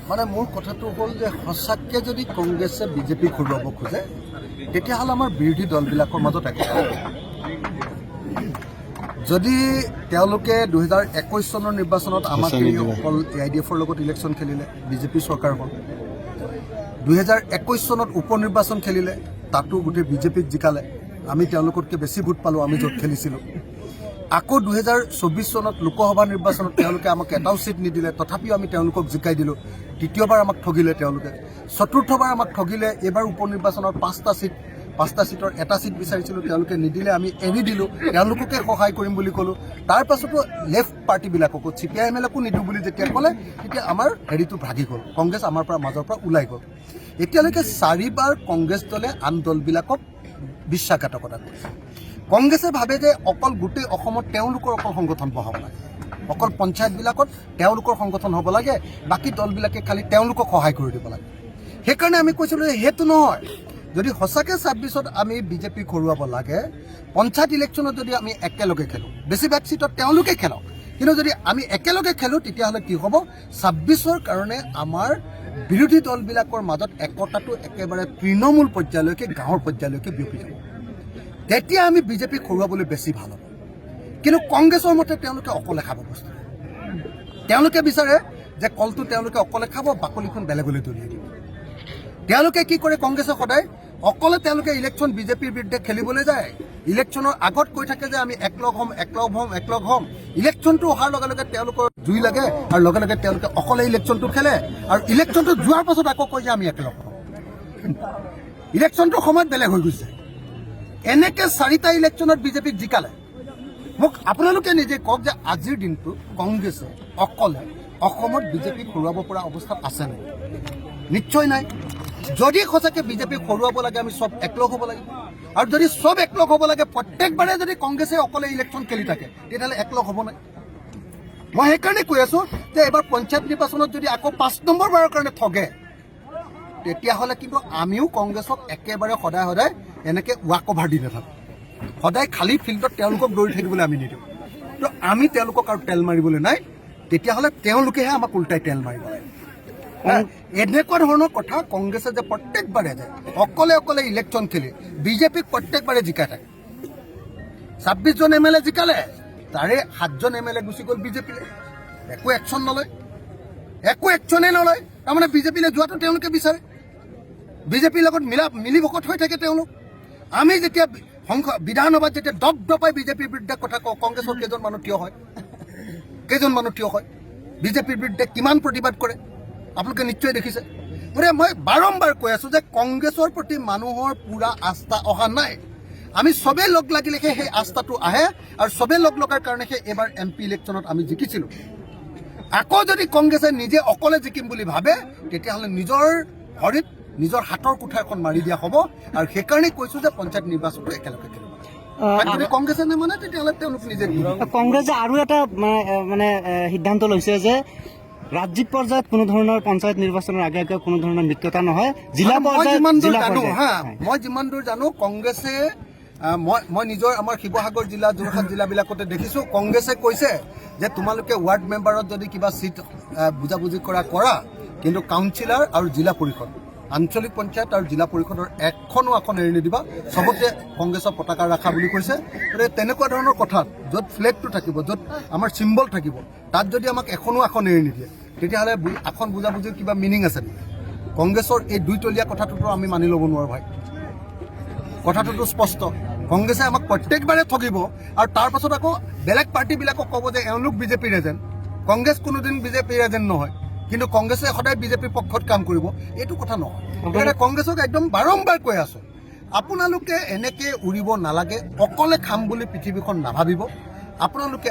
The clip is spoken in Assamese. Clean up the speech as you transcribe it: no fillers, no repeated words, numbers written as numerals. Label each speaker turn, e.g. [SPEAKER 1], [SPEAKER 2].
[SPEAKER 1] মানে মোৰ কথাটো হ'ল যে সঁচাকৈ যদি কংগ্ৰেছে বিজেপিক হৰুৱাব খোজে তেতিয়াহ'লে আমাৰ বিৰোধী দলবিলাকৰ মাজত একতা যদি তেওঁলোকে 2021 চনৰ নিৰ্বাচনত আমাক অকল AIDFৰ লগত ইলেকশ্যন খেলিলে বিজেপি চৰকাৰ হ'ল 2021 চনত উপ নিৰ্বাচন খেলিলে তাতো গোটেই বিজেপিক জিকালে আমি তেওঁলোকতকৈ বেছি ভোট পালোঁ আমি য'ত খেলিছিলোঁ আকৌ 2024 চনত লোকসভা নিৰ্বাচনত তেওঁলোকে আমাক এটাও চিট নিদিলে তথাপিও আমি তেওঁলোকক জিকাই দিলোঁ তৃতীয়বাৰ আমাক ঠগিলে তেওঁলোকে চতুৰ্থবাৰ আমাক ঠগিলে এইবাৰ উপ নিৰ্বাচনত 5টা চিটৰ এটা চিট বিচাৰিছিলোঁ তেওঁলোকে নিদিলে আমি এৰি দিলোঁ তেওঁলোককে সহায় কৰিম বুলি ক'লোঁ তাৰ পাছতো লেফ্ট পাৰ্টিবিলাককো CPIMLকো নিদিওঁ বুলি যেতিয়া ক'লে তেতিয়া আমাৰ হেৰিটো ভাগি গ'ল কংগ্ৰেছ আমাৰ পৰা মাজৰ পৰা ওলাই গ'ল এতিয়ালৈকে 4বাৰ কংগ্ৰেছ দলে আন দলবিলাকক বিশ্বাসঘাতকতা কৰিছে কংগ্ৰেছে ভাবে যে অকল গোটেই অসমত তেওঁলোকৰ অকল সংগঠন বহাব লাগে অকল পঞ্চায়তবিলাকত তেওঁলোকৰ সংগঠন হ'ব লাগে বাকী দলবিলাকে খালি তেওঁলোকক সহায় কৰি দিব লাগে সেইকাৰণে আমি কৈছিলোঁ যে সেইটো নহয় যদি সঁচাকৈ 26ত আমি বিজেপিক হৰুৱাব লাগে পঞ্চায়ত ইলেকশ্যনত যদি আমি একেলগে খেলোঁ বেছিভাগ চিটত তেওঁলোকে খেলক কিন্তু যদি আমি একেলগে খেলোঁ তেতিয়াহ'লে কি হ'ব 26ৰ কাৰণে আমাৰ বিৰোধী দলবিলাকৰ মাজত একতাটো একেবাৰে তৃণমূল পৰ্যায়লৈকে গাঁৱৰ পৰ্যায়লৈকে বিয়পি যাব তেতিয়া আমি বিজেপিক হৰুৱাবলৈ বেছি ভাল হ'ব কিন্তু কংগ্ৰেছৰ মতে তেওঁলোকে অকলে খাব বস্তু তেওঁলোকে বিচাৰে যে কলটো তেওঁলোকে অকলে খাব বাকলিখন বেলেগলৈ দলিয়াই দিব তেওঁলোকে কি কৰে কংগ্ৰেছে সদায় অকলে তেওঁলোকে ইলেকশ্যন বিজেপিৰ বিৰুদ্ধে খেলিবলৈ যায় ইলেকশ্যনৰ আগত কৈ থাকে যে আমি একলগ হ'ম ইলেকশ্যনটো অহাৰ লগে লগে তেওঁলোকৰ জুই লাগে আৰু লগে লগে তেওঁলোকে অকলে ইলেকশ্যনটো খেলে আৰু ইলেকশ্যনটো যোৱাৰ পাছত আকৌ কয় যে আমি একলগ হ'ম ইলেকশ্যনটোৰ সময়ত বেলেগ হৈ গৈছে এনেকৈ 4টা ইলেকশ্যনত বিজেপিক জিকালে মোক আপোনালোকে নিজে কওক যে আজিৰ দিনটো কংগ্ৰেছে অকলে অসমত বিজেপিক হৰুৱাব পৰা অৱস্থাত আছে নাই নিশ্চয় নাই যদি সঁচাকৈ বিজেপিক হৰুৱাব লাগে আমি চব একলগ হ'ব লাগিব আৰু যদি চব একলগ হ'ব লাগে প্ৰত্যেকবাৰে যদি কংগ্ৰেছে অকলে ইলেকশ্যন খেলি থাকে তেতিয়াহ'লে একলগ হ'ব নাই মই সেইকাৰণে কৈ আছোঁ যে এইবাৰ পঞ্চায়ত নিৰ্বাচনত যদি আকৌ 5 নম্বৰ বাৰৰ কাৰণে ঠগে তেতিয়াহ'লে কিন্তু আমিও কংগ্ৰেছক একেবাৰে সদায় এনেকৈ ৱাক অভাৰ দি নাথাকোঁ সদায় খালী ফিল্ডত তেওঁলোকক দৌৰি থাকিবলৈ আমি নিদিওঁ তো আমি তেওঁলোকক আৰু তেল মাৰিবলৈ নাই তেতিয়াহ'লে তেওঁলোকেহে আমাক উল্টাই তেল মাৰিব লাগে এনেকুৱা ধৰণৰ কথা কংগ্ৰেছে যে প্ৰত্যেকবাৰে যে অকলে ইলেকশ্যন খেলি বিজেপিক প্ৰত্যেকবাৰে জিকাই থাকে 26জন MLA জিকালে তাৰে 7জন MLA গুচি গ'ল বিজেপিলৈ একো একশ্যন নলয় একো একশ্যনেই নলয় তাৰমানে বিজেপিলৈ যোৱাটো তেওঁলোকে বিচাৰে বিজেপিৰ লগত মিলিভকত হৈ থাকে তেওঁলোক আমি যেতিয়া বিধানসভাত যেতিয়া দপদপাই বিজেপিৰ বিৰুদ্ধে কথা কওঁ কংগ্ৰেছৰ কেইজন মানুহ থিয় হয় বিজেপিৰ বিৰুদ্ধে কিমান প্ৰতিবাদ কৰে আপোনালোকে নিশ্চয় দেখিছে গতিকে মই বাৰম্বাৰ কৈ আছোঁ যে কংগ্ৰেছৰ প্ৰতি মানুহৰ পূৰা আস্থা অহা নাই আমি চবেই লগ লাগিলেহে সেই আস্থাটো আহে আৰু চবেই লগ লগাৰ কাৰণেহে এইবাৰ MP ইলেকশ্যনত আমি জিকিছিলোঁ আকৌ যদি কংগ্ৰেছে নিজে অকলে জিকিম বুলি ভাবে তেতিয়াহ'লে নিজৰ ভৰিত নিজৰ হাতৰ কুঠাৰখন মাৰি দিয়া হ'ব আৰু সেইকাৰণে কৈছোঁ যে পঞ্চায়ত নিৰ্বাচনটো একেলগে খেলিব যদি কংগ্ৰেছে নামানে তেতিয়াহ'লে তেওঁলোক নিজে
[SPEAKER 2] কংগ্ৰেছে আৰু এটা মানে সিদ্ধান্ত লৈছে যে ৰাজ্যিক পৰ্যায়ত কোনো ধৰণৰ পঞ্চায়ত নিৰ্বাচনৰ আগে কোনো ধৰণৰ মিত্ৰতা নহয় জিলা পৰ্যায়ত
[SPEAKER 1] মই যিমান দূৰ জানো কংগ্ৰেছে মই নিজৰ আমাৰ শিৱসাগৰ জিলা যোৰহাট জিলাবিলাকতে দেখিছোঁ কংগ্ৰেছে কৈছে যে তোমালোকে ৱাৰ্ড মেম্বাৰত যদি কিবা চিট বুজাবুজি কৰা কিন্তু কাউন্সিলৰ আৰু জিলা পৰিষদ আঞ্চলিক পঞ্চায়ত আৰু জিলা পৰিষদৰ এখনো আসন এৰি নিদিবা চবতে কংগ্ৰেছৰ পতাকা ৰাখা বুলি কৈছে গতিকে তেনেকুৱা ধৰণৰ কথাত য'ত ফ্লেগটো থাকিব য'ত আমাৰ চিম্বল থাকিব তাত যদি আমাক এখনো আসন এৰি নিদিয়ে তেতিয়াহ'লে আসন বুজাবুজিৰ কিবা মিনিং আছে নেকি কংগ্ৰেছৰ এই দুইতলীয়া কথাটোতো আমি মানি ল'ব নোৱাৰোঁ ভাই কথাটোতো স্পষ্ট কংগ্ৰেছে আমাক প্ৰত্যেকবাৰে ঠগিব আৰু তাৰ পাছত আকৌ বেলেগ পাৰ্টিবিলাকক ক'ব যে এওঁলোক বিজেপিৰ এজেণ্ট কংগ্ৰেছ কোনোদিন বিজেপিৰ এজেণ্ট নহয় কিন্তু কংগ্ৰেছে সদায় বিজেপিৰ পক্ষত কাম কৰিব এইটো কথা নহয় সেইকাৰণে কংগ্ৰেছক একদম বাৰম্বাৰ কৈ আছোঁ আপোনালোকে এনেকৈ উৰিব নালাগে অকলে খাম বুলি পৃথিৱীখন নাভাবিব আপোনালোকে